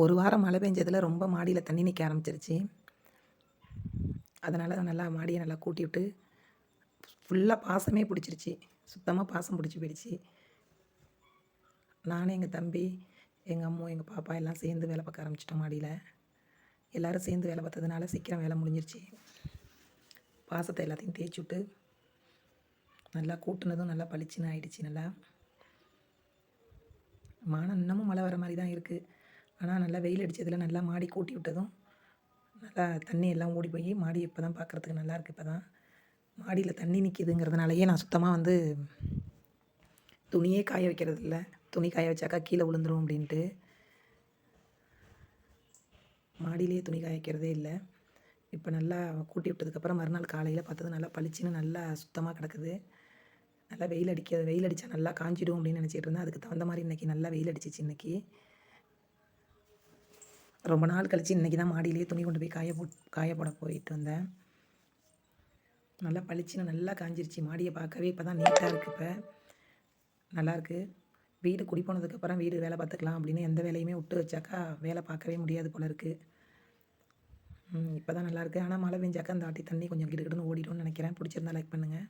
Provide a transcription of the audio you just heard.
ஒரு வாரம் மழை பெஞ்சதில் ரொம்ப மாடியில் தண்ணி நிற்க ஆரம்பிச்சிருச்சு. அதனால் நல்லா மாடியை நல்லா கூட்டி விட்டு ஃபுல்லாக பாசமே பிடிச்சிருச்சு. சுத்தமாக பாசம் பிடிச்சி போயிடுச்சு. நானும் எங்கள் தம்பி, எங்கள் அம்மா, எங்கள் பாப்பா எல்லாம் சேர்ந்து வேலை பார்க்க ஆரம்பிச்சிட்டோம் மாடியில். எல்லோரும் சேர்ந்து வேலை பார்த்ததுனால சீக்கிரம் வேலை முடிஞ்சிருச்சு. பாசத்தை எல்லாத்தையும் தேய்ச்சி விட்டு நல்லா கூட்டுனதும் நல்லா பளிச்சுன்னு ஆயிடுச்சு. நல்லா வானம் இன்னமும் மழை வர மாதிரி தான் இருக்குது. ஆனால் நல்லா வெயில் அடித்ததில் நல்லா மாடி கூட்டி விட்டதும் நல்லா தண்ணி எல்லாம் ஓடி போய் மாடி இப்போ தான் பார்க்குறதுக்கு நல்லாயிருக்கு. இப்போ தான் மாடியில் தண்ணி நிற்கிதுங்கிறதுனாலயே நான் சுத்தமாக துணியே காய வைக்கிறது இல்லை. துணி காய வச்சாக்கா கீழே விழுந்துரும் அப்படின்ட்டு மாடியிலேயே துணி காய வைக்கிறதே இல்லை. இப்போ நல்லா கூட்டி விட்டதுக்கப்புறம் மறுநாள் காலையில் பார்த்தது நல்லா பளிச்சுன்னு நல்லா சுத்தமாக கிடக்குது. நல்லா வெயில் அடித்தா நல்லா காஞ்சிடும் அப்படின்னு நினச்சிட்டு இருந்தேன். அதுக்கு தகுந்த மாதிரி இன்றைக்கி நல்லா வெயில் அடிச்சிச்சு. இன்றைக்கி ரொம்ப நாள் கழித்து இன்றைக்கி தான் மாடியிலேயே துணி கொண்டு போய் காய போட போயிட்டு வந்தேன். நல்லா பளிச்சுன்னு நல்லா காஞ்சிருச்சு. மாடியை பார்க்கவே இப்போ தான் நீட்டாக இருக்குது. இப்போ நல்லாயிருக்கு. வீடு குடி போனதுக்கப்புறம் வீடு வேலை பார்த்துக்கலாம் அப்படின்னு எந்த வேலையுமே விட்டு வச்சாக்கா வேலை பார்க்கவே முடியாது போல இருக்குது. இப்போ தான் நல்லாயிருக்கு. ஆனால் மழை பெஞ்சாக்கா அந்த வாட்டி தண்ணி கொஞ்சம் கிடுகிடுன்னு ஓடிடும்னு நினைக்கிறேன். பிடிச்சிருந்தா லைக் பண்ணுங்கள்.